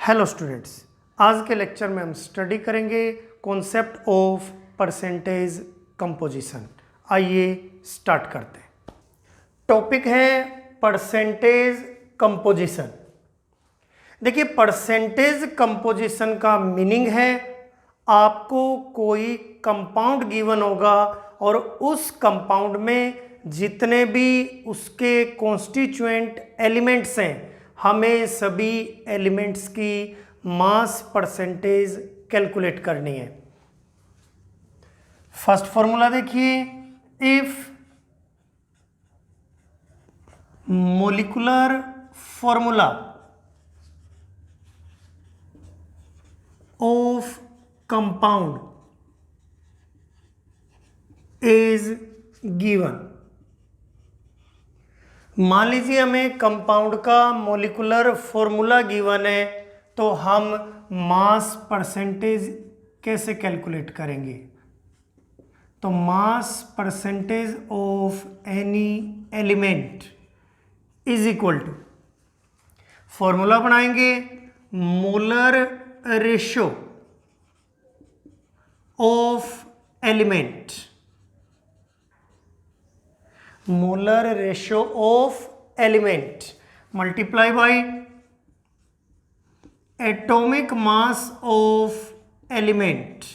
Hello students, आज के lecture में हम स्टडी करेंगे कॉन्सेप्ट ऑफ परसेंटेज कंपोजिशन। आइए स्टार्ट करते हैं। टॉपिक है परसेंटेज कंपोजिशन। देखिए, परसेंटेज कंपोजिशन का मीनिंग है आपको कोई कंपाउंड गिवन होगा और उस कंपाउंड में जितने भी उसके कॉन्स्टिट्यूएंट एलिमेंट्स हैं, हमें सभी एलिमेंट्स की मास परसेंटेज कैलकुलेट करनी है। फर्स्ट फॉर्मूला देखिए, if molecular formula of compound is given. मान लीजिए हमें कंपाउंड का मोलिकुलर फॉर्मूला गिवन है, तो हम मास परसेंटेज कैसे कैलकुलेट करेंगे? तो mass percentage of any element is equal to, formula बनाएंगे molar ratio of element, molar ratio of element multiply by atomic mass of element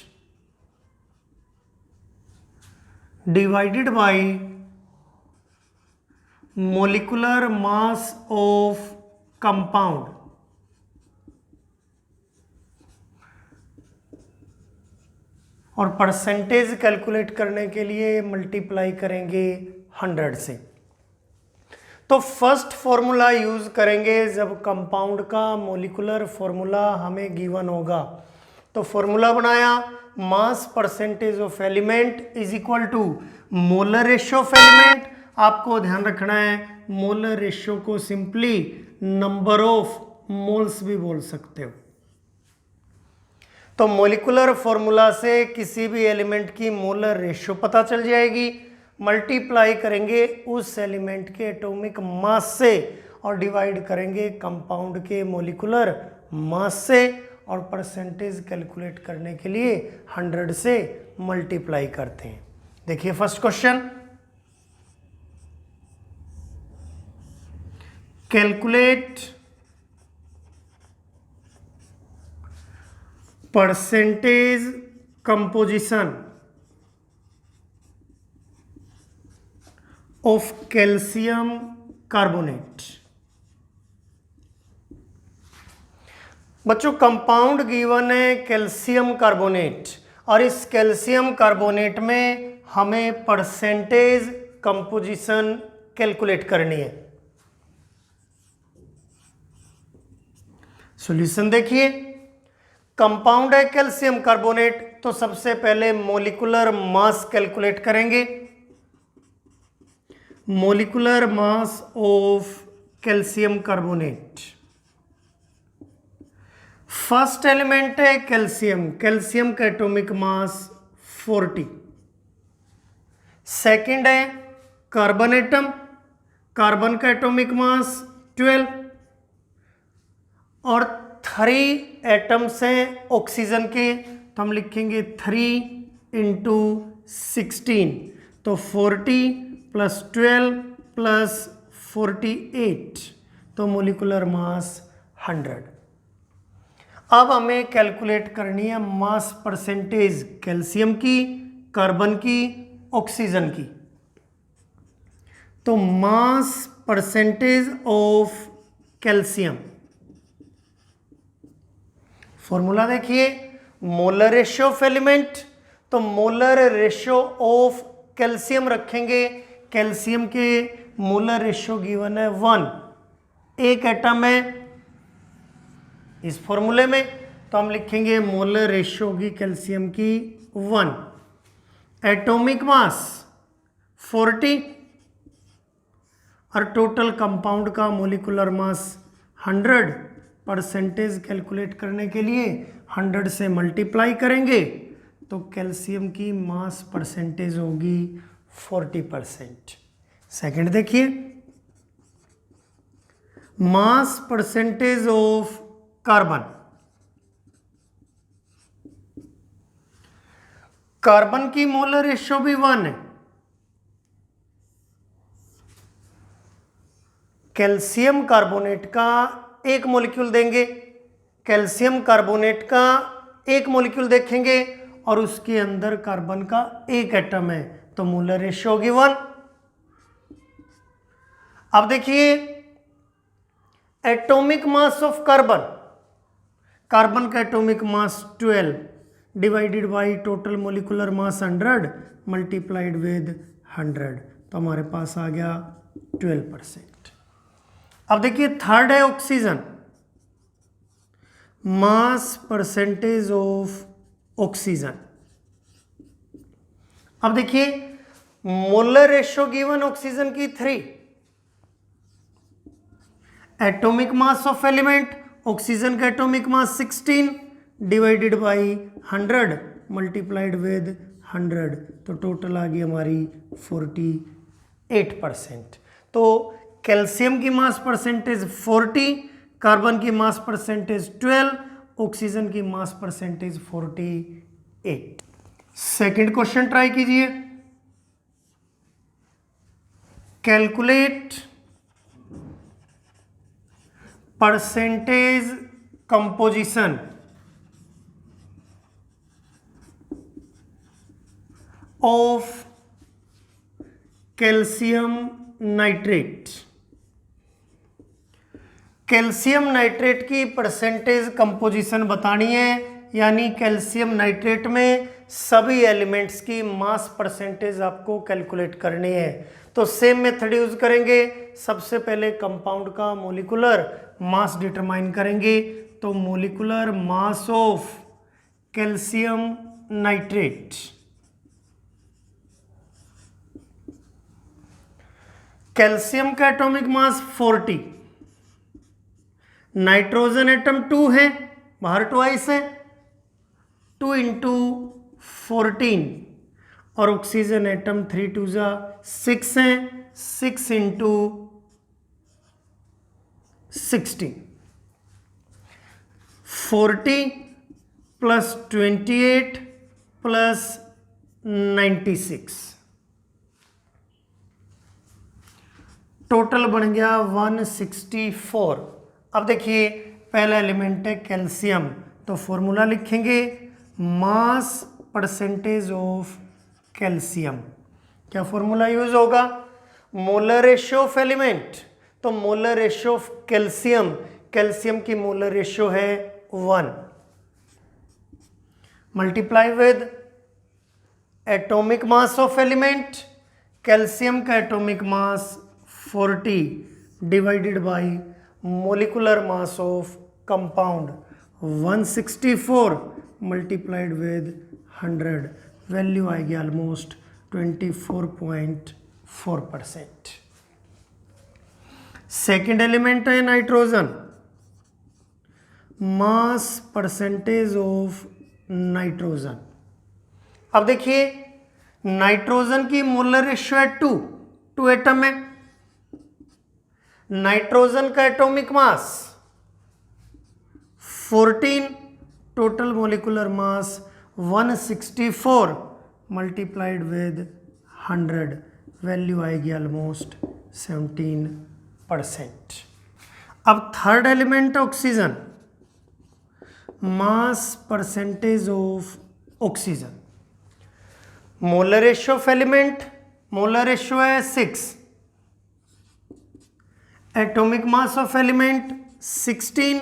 divided by molecular mass of compound. और percentage calculate करने के लिए multiply करेंगे 100 से। तो first formula use करेंगे जब कंपाउंड का मोलिकुलर फॉर्मूला हमें गिवन होगा। तो फॉर्मूला बनाया mass percentage of element is equal to molar ratio of element. आपको ध्यान रखना है, मोलर रेशियो को सिंपली नंबर ऑफ मोल्स भी बोल सकते हो। तो मोलिकुलर फॉर्मूला से किसी भी एलिमेंट की मोलर रेशियो पता चल जाएगी। मल्टीप्लाई करेंगे उस एलिमेंट के एटॉमिक मास से और डिवाइड करेंगे कंपाउंड के मोलिकुलर मास से, और परसेंटेज कैलकुलेट करने के लिए 100 से मल्टीप्लाई करते हैं। देखिए first question, calculate percentage composition of calcium carbonate. बच्चों, कंपाउंड गिवन है कैल्शियम कार्बोनेट, और इस कैल्शियम कार्बोनेट में हमें परसेंटेज कंपोजिशन कैलकुलेट करनी है। सॉल्यूशन देखिए, कंपाउंड है कैल्शियम कार्बोनेट, तो सबसे पहले मोलिकुलर मास कैलकुलेट करेंगे। Molecular mass of calcium carbonate, first element है कैल्शियम, कैल्शियम का एटॉमिक मास 40। सेकंड है कार्बन एटम, कार्बन का एटॉमिक मास 12, और 3 एटम्स हैं ऑक्सीजन के, तो हम लिखेंगे 3 × 16, तो 40 + 12 + 48, तो मोलिकुलर मास 100। अब हमें कैलकुलेट करनी है मास परसेंटेज कैल्शियम की, कार्बन की, ऑक्सीजन की। तो mass percentage of calcium, formula देखिए मोलर रेशियो ऑफ एलिमेंट, तो मोलर रेशियो ऑफ कैल्शियम रखेंगे। कैल्शियम के मोलर रेशियो गिवन है 1, एक एटम है इस फॉर्मूले में, तो हम लिखेंगे मोलर रेशियो होगी कैल्शियम की 1, एटॉमिक मास 40, और टोटल कंपाउंड का मोलिकुलर मास 100। परसेंटेज कैलकुलेट करने के लिए 100 से मल्टीप्लाई करेंगे, तो कैल्शियम की मास परसेंटेज होगी 40%। सेकंड देखिए, mass percentage of carbon, carbon की मोलर रेशियो भी 1 है, कैल्शियम कार्बोनेट का एक मॉलिक्यूल देंगे, कैल्शियम कार्बोनेट का एक मॉलिक्यूल देखेंगे और उसके अंदर कार्बन का एक एटम है, तो मोलर रेशियो होगी 1। अब देखिए atomic mass of carbon, carbon का atomic mass 12 divided by total molecular mass 100 multiplied with 100, तो हमारे पास आ गया 12%। अब देखिए थर्ड है oxygen, mass percentage of oxygen. अब देखिए मोलर रेशियो गिवन ऑक्सीजन की 3, atomic mass of element, oxygen का atomic mass 16 divided by 100 multiplied with 100, तो टोटल आ गई हमारी 48%। तो कैल्शियम की मास परसेंटेज 40, कार्बन की मास परसेंटेज 12, ऑक्सीजन की mass percentage 48। Second question try कीजिए, calculate percentage composition of calcium nitrate. Calcium nitrate की परसेंटेज कंपोजिशन बतानी है, यानी कैल्शियम नाइट्रेट में सभी एलिमेंट्स की मास परसेंटेज आपको कैलकुलेट करनी है। तो सेम मेथड यूज करेंगे, सबसे पहले कंपाउंड का मोलिकुलर मास डिटरमाइन करेंगे, तो molecular mass of calcium nitrate, calcium का एटॉमिक मास 40, नाइट्रोजन एटम 2 है, बाहर ट्वाइस है, 2 इंटू 14, और ऑक्सीजन एटम 3 2 6 है, 6 इंटू 16, 40 प्लस 28 प्लस 96, टोटल बन गया 164। अब देखिए पहला एलिमेंट है कैल्शियम, तो फॉर्मूला लिखेंगे मास परसेंटेज ऑफ कैल्शियम। क्या फॉर्मूला यूज होगा, मोलर रेशियो ऑफ एलिमेंट, तो molar ratio of calcium, calcium की मोलर रेशियो है 1 multiply with atomic mass of element, calcium का atomic mass 40 divided by molecular mass of compound 164 multiplied with 100, value आएगी almost 24.4%। Second element है nitrogen, mass percentage of nitrogen. अब देखिए nitrogen की molar ratio है 2 atom है, nitrogen का atomic mass 14, total molecular mass 164 multiplied with 100, value आएगी almost 17%। अब third element oxygen, mass percentage of oxygen, molar ratio of element, molar ratio है 6, atomic mass of element 16,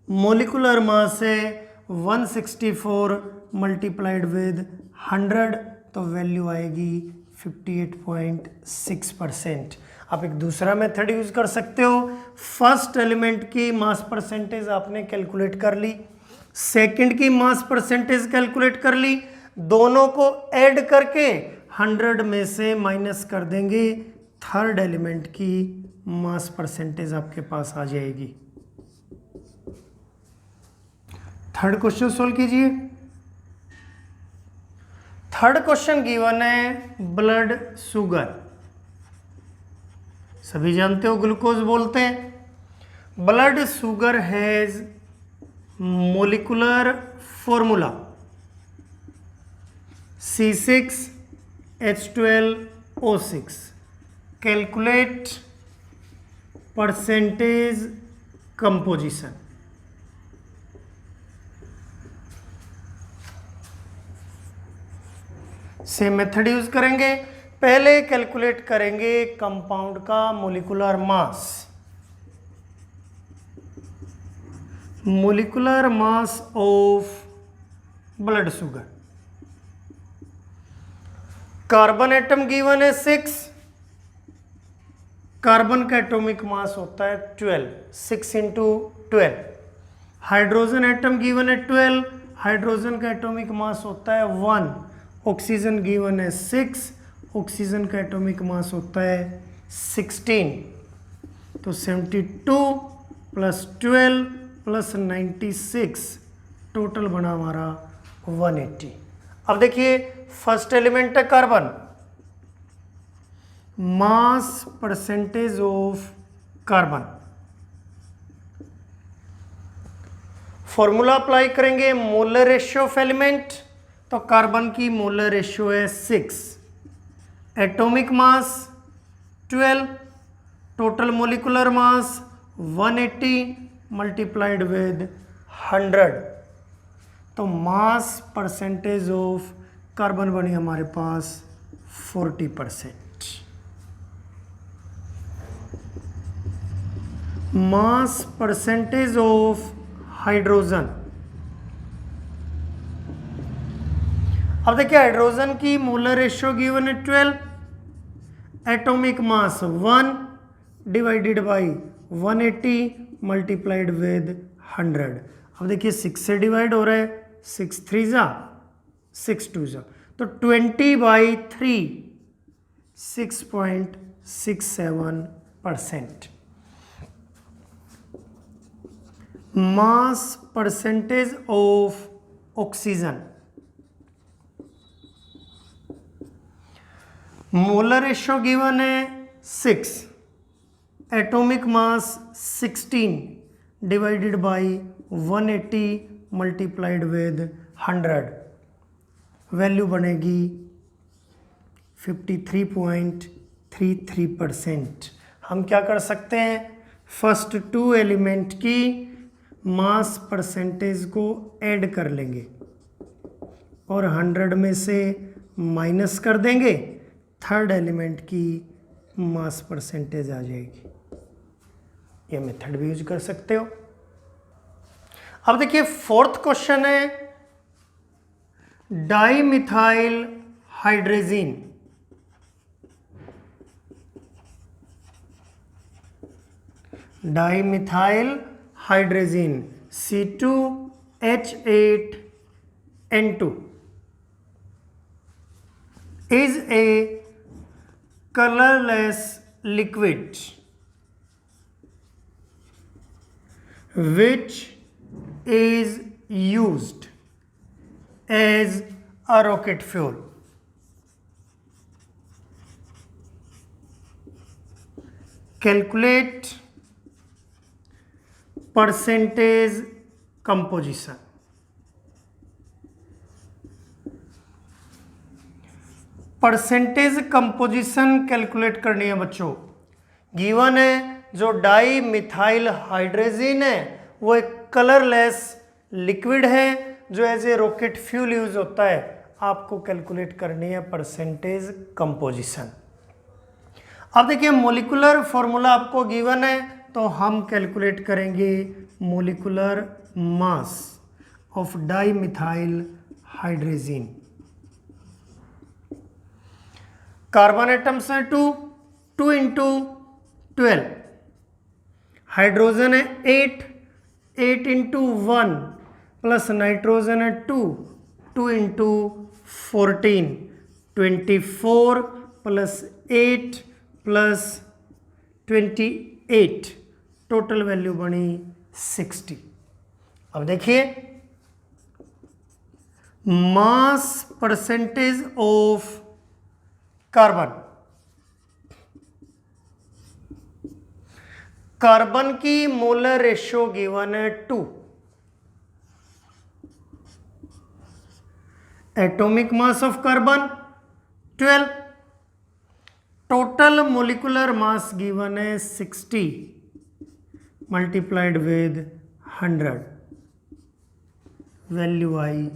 molecular mass है 164 multiplied with 100, तो value आएगी 58.6%। आप एक दूसरा method use कर सकते हो, फर्स्ट एलिमेंट की मास परसेंटेज आपने कैलकुलेट कर ली, सेकंड की मास परसेंटेज कैलकुलेट कर ली, दोनों को ऐड करके 100 में से माइनस कर देंगे, थर्ड एलिमेंट की मास परसेंटेज आपके पास आ जाएगी। थर्ड क्वेश्चन सोल्व कीजिए। थर्ड क्वेश्चन गिवन है ब्लड शुगर, सभी जानते हो ग्लूकोज बोलते हैं। Blood sugar has molecular formula, C6H12O6. Calculate percentage composition. Same method use करेंगे। पहले कैलकुलेट करेंगे कंपाउंड का molecular mass. Molecular mass of blood sugar. Carbon atom given है 6, कार्बन का एटॉमिक मास होता है 12, 6 इंटू 12। हाइड्रोजन एटम गिवन है 12, हाइड्रोजन का एटॉमिक मास होता है 1। ऑक्सीजन गिवन है 6, ऑक्सीजन का एटॉमिक मास होता है 16। तो 72 प्लस 12 प्लस 96 टोटल बना हमारा 180। अब देखिए फर्स्ट एलिमेंट है carbon, mass percentage of carbon. Formula apply करेंगे मोलर रेशियो ऑफ एलिमेंट, तो कार्बन की मोलर रेशियो है 6, atomic mass 12, total molecular mass 180 multiplied with 100। तो मास परसेंटेज ऑफ कार्बन बनी हमारे पास 40%। मास परसेंटेज ऑफ हाइड्रोजन। अब देखिए हाइड्रोजन की मोलर रेशियो गिवन है 12, atomic mass 1 divided by 180 multiplied with 100। अब देखिए 6 से डिवाइड हो रहा है, 6 3 जा 6 2 जा, तो 20/3 6.67%। मास percentage of oxygen. Molar ratio given है 6, atomic mass 16 divided by 180 multiplied with 100। Value बनेगी 53.33%। हम क्या कर सकते हैं, फर्स्ट 2 एलिमेंट की मास परसेंटेज को ऐड कर लेंगे और 100 में से माइनस कर देंगे, थर्ड एलिमेंट की मास परसेंटेज आ जाएगी। ये मेथड भी यूज कर सकते हो। अब देखिए फोर्थ क्वेश्चन है dimethyl hydrazine. Dimethyl hydrazine C2H8N2 is a colorless liquid which is used as a rocket fuel. Calculate percentage composition. Percentage composition calculate करनी है बच्चों। गिवन है जो डाई मिथाइल हाइड्रेजिन है वो एक कलरलेस लिक्विड है जो as a rocket fuel use होता है। आपको कैलकुलेट करनी है परसेंटेज कंपोजिशन। अब देखिए मोलिकुलर फॉर्मूला आपको गिवन है तो हम कैलकुलेट करेंगे molecular mass of di methyl hydrazine. Carbon atoms है 2, 2 इंटू 12, हाइड्रोजन है 8, 8 इंटू 1 प्लस नाइट्रोजन है 2, 2 into 14, 24 plus 8 plus 28, total value बनी 60। अब देखिए mass percentage of carbon. Carbon की मोलर रेशियो गिवन है 2, atomic mass of carbon 12, total molecular mass given है 60 multiplied with 100, value I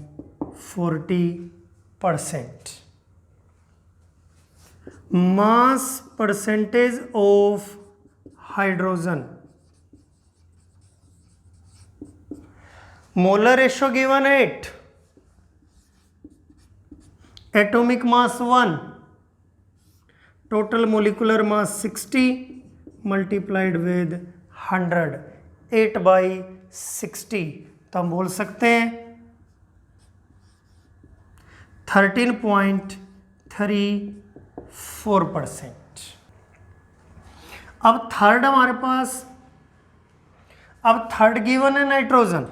40%। Mass percentage of hydrogen, molar ratio given 8, atomic mass 1, total molecular mass 60 multiplied with 100, 8/60, तो हम बोल सकते हैं 13.34%। अब third हमारे पास, अब थर्ड गिवन है nitrogen,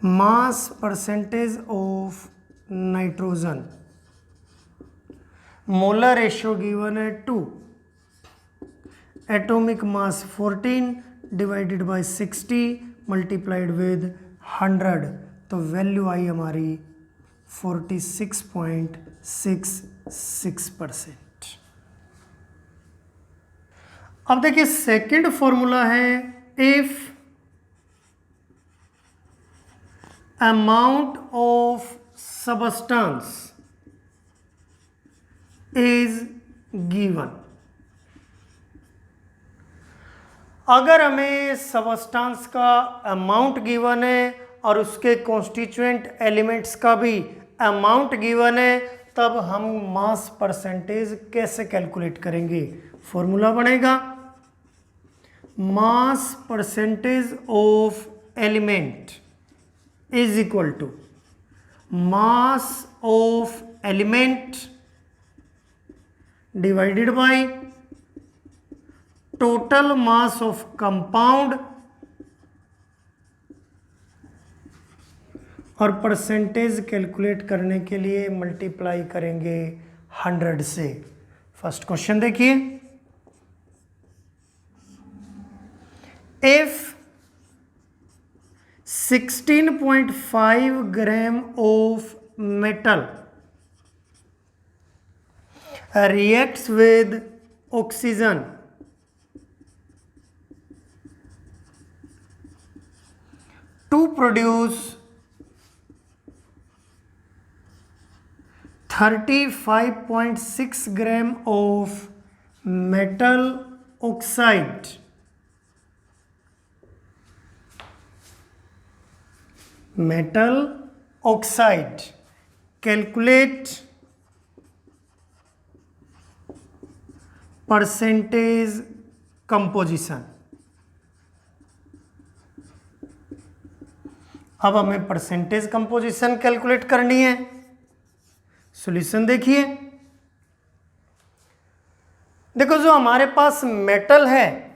mass percentage of nitrogen, molar ratio given है 2, atomic mass 14 divided by 60 multiplied with 100, तो वैल्यू आई हमारी 46.66%। अब देखिए सेकंड फॉर्मूला है, if amount of substance is given, अगर हमें सबस्टेंस का अमाउंट गिवन है और उसके कॉन्स्टिट्यूएंट एलिमेंट्स का भी अमाउंट गिवन है, तब हम मास परसेंटेज कैसे कैलकुलेट करेंगे। फॉर्मूला बनेगा mass percentage of element is equal to mass of element divided by total mass of compound, और परसेंटेज कैलकुलेट करने के लिए मल्टीप्लाई करेंगे 100 से। फर्स्ट क्वेश्चन देखिए, if 16.5 gram of metal reacts with oxygen to produce 35.6 gram of metal oxide, calculate percentage composition. अब हमें percentage composition calculate करनी है। सॉल्यूशन देखिए, देखो जो हमारे पास मेटल है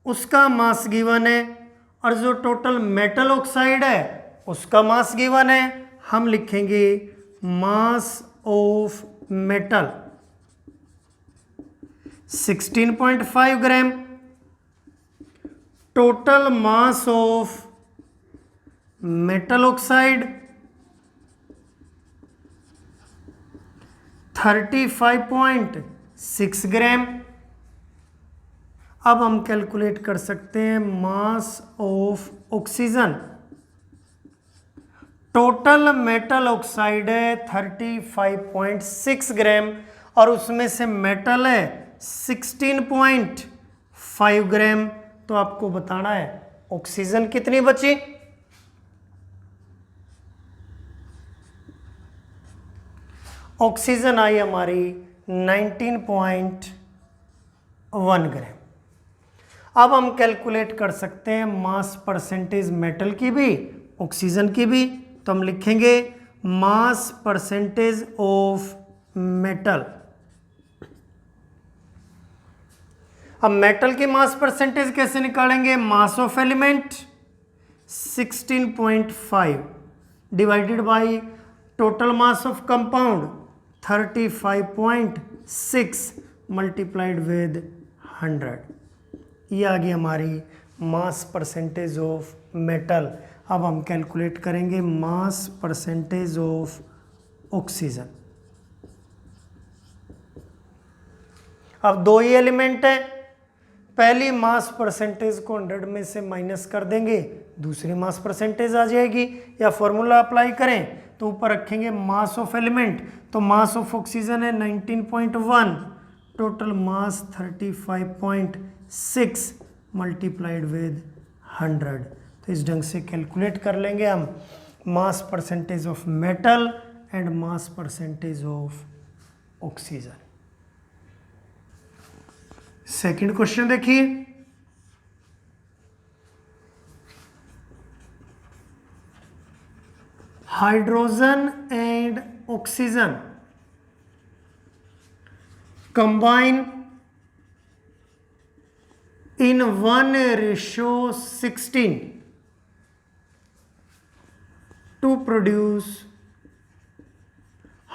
उसका मास गिवन है, और जो टोटल मेटल ऑक्साइड है उसका मास गिवन है। हम लिखेंगे mass of metal 16.5 gram, total mass of metal oxide 35.6 ग्राम। अब हम कैलकुलेट कर सकते हैं mass of oxygen, total metal oxide है 35.6 ग्राम, और उसमें से मेटल है 16.5 ग्राम। तो आपको बताना है ऑक्सीजन कितनी बची। ऑक्सीजन आई हमारी 19.1 ग्राम। अब हम कैलकुलेट कर सकते हैं मास परसेंटेज मेटल की भी ऑक्सीजन की भी। तो हम लिखेंगे मास परसेंटेज ऑफ मेटल। अब मेटल की मास परसेंटेज कैसे निकालेंगे, मास of element 16.5 divided by total mass of compound 35.6 multiplied with 100। ये आ गई हमारी मास परसेंटेज ऑफ मेटल। अब हम कैलकुलेट करेंगे मास परसेंटेज ऑफ ऑक्सीजन। अब दो ही एलिमेंट है, पहली मास परसेंटेज को 100 में से माइनस कर देंगे, दूसरी मास परसेंटेज आ जाएगी। या फॉर्मूला अप्लाई करें तो ऊपर रखेंगे मास ऑफ एलिमेंट, तो मास ऑफ ऑक्सीजन है 19.1, टोटल मास 35.6 मल्टीप्लाइड विद 100। तो इस ढंग से कैलकुलेट कर लेंगे हम mass percentage of metal and mass percentage of oxygen. Second question देखिए, hydrogen and oxygen combine in 1:16 to produce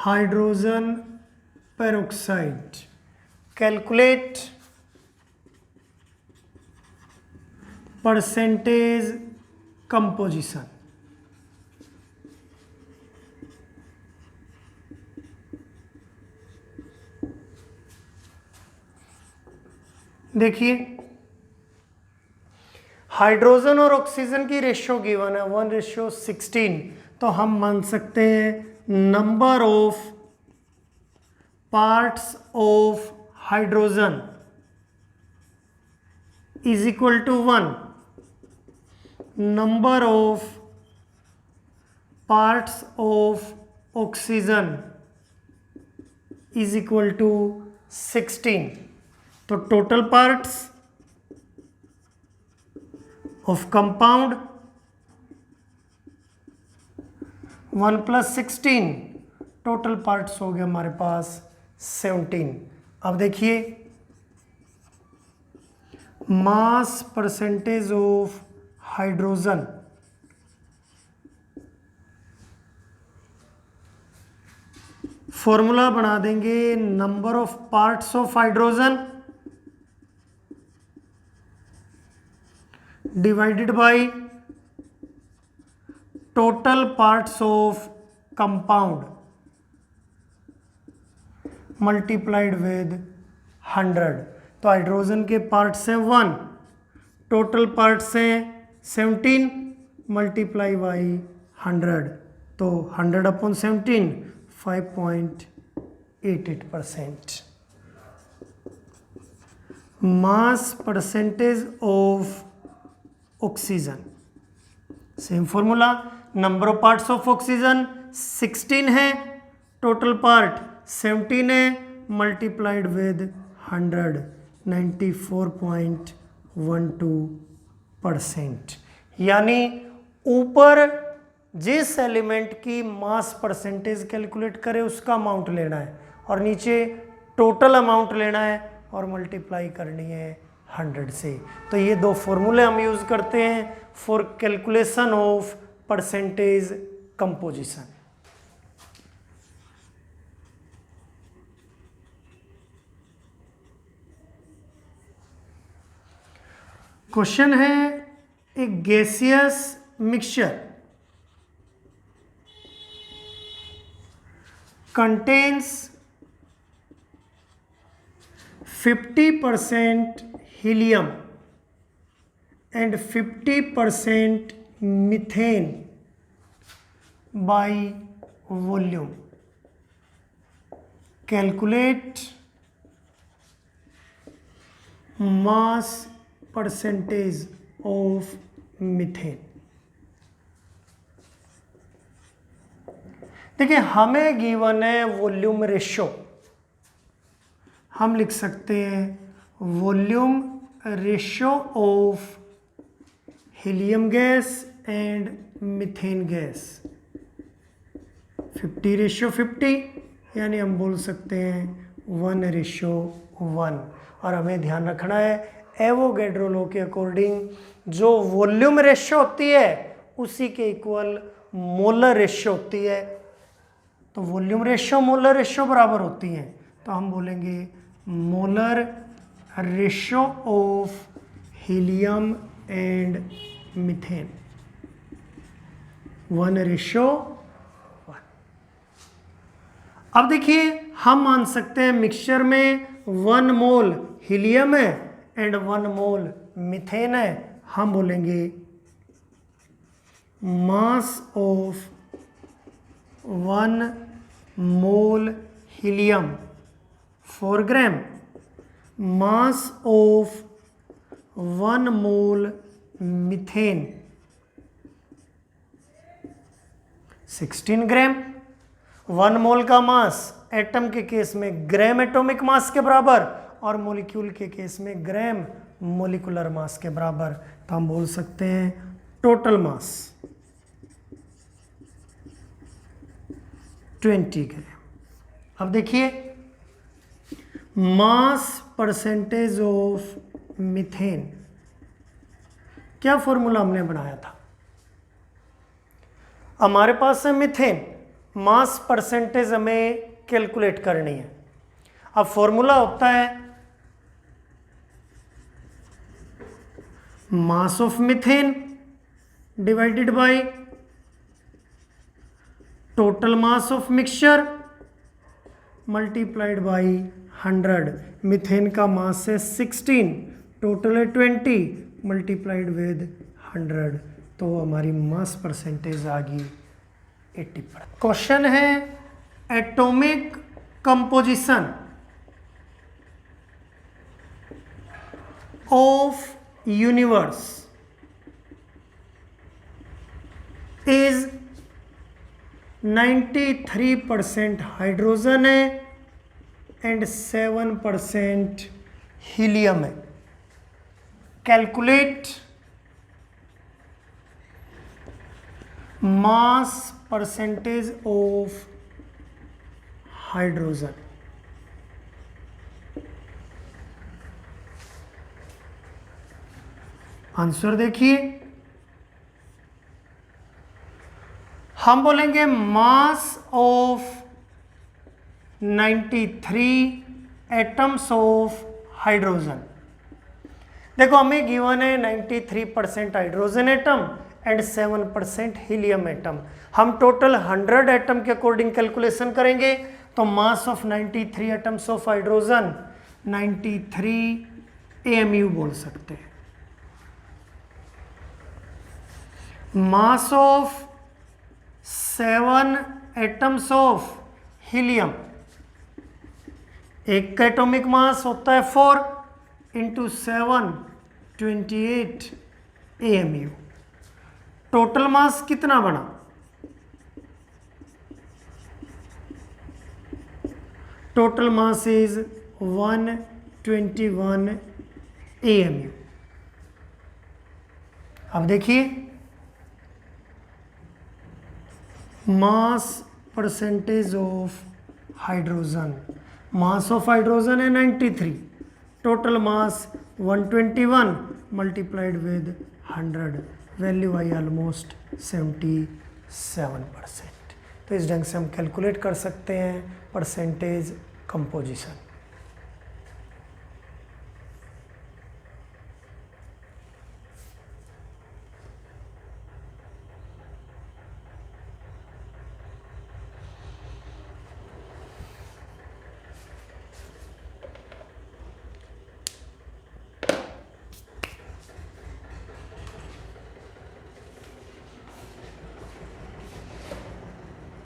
hydrogen peroxide. Calculate percentage composition. देखिए हाइड्रोजन और ऑक्सीजन की रेशियो गिवन है 1:16, तो हम मान सकते हैं number of parts of hydrogen is equal to 1, number of parts of oxygen is equal to 16। तो total parts of compound 1 + 16, total parts हो गए हमारे पास 17। अब देखिए mass percentage of hydrogen, formula बना देंगे number of parts of hydrogen divided by total parts of compound multiplied with 100। तो हाइड्रोजन के पार्ट्स हैं 1, टोटल पार्ट्स हैं 17, मल्टीप्लाई बाई 100, तो 100/17 5.88%। मास percentage of oxygen, same formula, number of parts of oxygen 16 है, total part 17 है, multiplied with 100 94.12%। यानी ऊपर जिस एलिमेंट की मास परसेंटेज कैलकुलेट करे उसका अमाउंट लेना है और नीचे टोटल अमाउंट लेना है और मल्टीप्लाई करनी है 100 से। तो ये दो फॉर्मूले हम यूज़ करते हैं for calculation of percentage composition. Question है ए gaseous mixture contains 50% helium and 50% methane by volume. Calculate mass percentage of methane. देखिए हमें गिवन है वॉल्यूम रेशो, हम लिख सकते हैं volume ratio of helium gas and methane gas 50:50, यानी हम बोल सकते हैं 1:1। और हमें ध्यान रखना है एवोगैड्रो लॉ के अकॉर्डिंग जो वॉल्यूम रेशो होती है उसी के इक्वल मोलर रेशो होती है। तो वॉल्यूम रेशो मोलर रेशो बराबर होती हैं, तो हम बोलेंगे molar ratio of helium and methane. 1:1। अब देखिए हम मान सकते हैं मिक्सचर में 1 मोल हीलियम है एंड 1 मोल मीथेन है। हम बोलेंगे mass of 1 mole helium 4 gram, mass of 1 mole methane 16 ग्राम। 1 मोल का मास एटम के केस में ग्राम एटॉमिक मास के बराबर और मॉलिक्यूल के केस में ग्राम मॉलिक्यूलर मास के बराबर। तो हम बोल सकते हैं टोटल मास 20 ग्राम। अब देखिए मास परसेंटेज ऑफ मीथेन, क्या फॉर्मूला हमने बनाया था? हमारे पास है मीथेन, मास परसेंटेज हमें कैलकुलेट करनी है। अब फॉर्मूला होता है mass of methane divided by total mass of mixture multiplied by 100। Methane का मास है 16, टोटल है 20, मल्टीप्लाइड विद 100, तो हमारी मास परसेंटेज आ गई 80%। क्वेश्चन है atomic composition of universe is 93% hydrogen है एंड 7% हीलियम है। Calculate mass percentage of hydrogen. Answer देखिए, हम बोलेंगे mass of 93 atoms of hydrogen. देखो हमें गिवन है 93% hydrogen atom and 7% helium atom. हम टोटल 100 एटम के अकॉर्डिंग कैलकुलेशन करेंगे तो mass of 93 atoms of hydrogen 93 AMU बोल सकते हैं। Mass of 7 atoms of helium, एक का एटॉमिक मास होता है 4 इंटू 7 28 AMU। टोटल मास कितना बना? Total mass is 121 AMU। अब देखिए mass percentage of hydrogen, mass of hydrogen है 93, total mass 121 multiplied with 100, value I almost 77%। तो इस ढंग से हम कैलकुलेट कर सकते हैं परसेंटेज कंपोजिशन।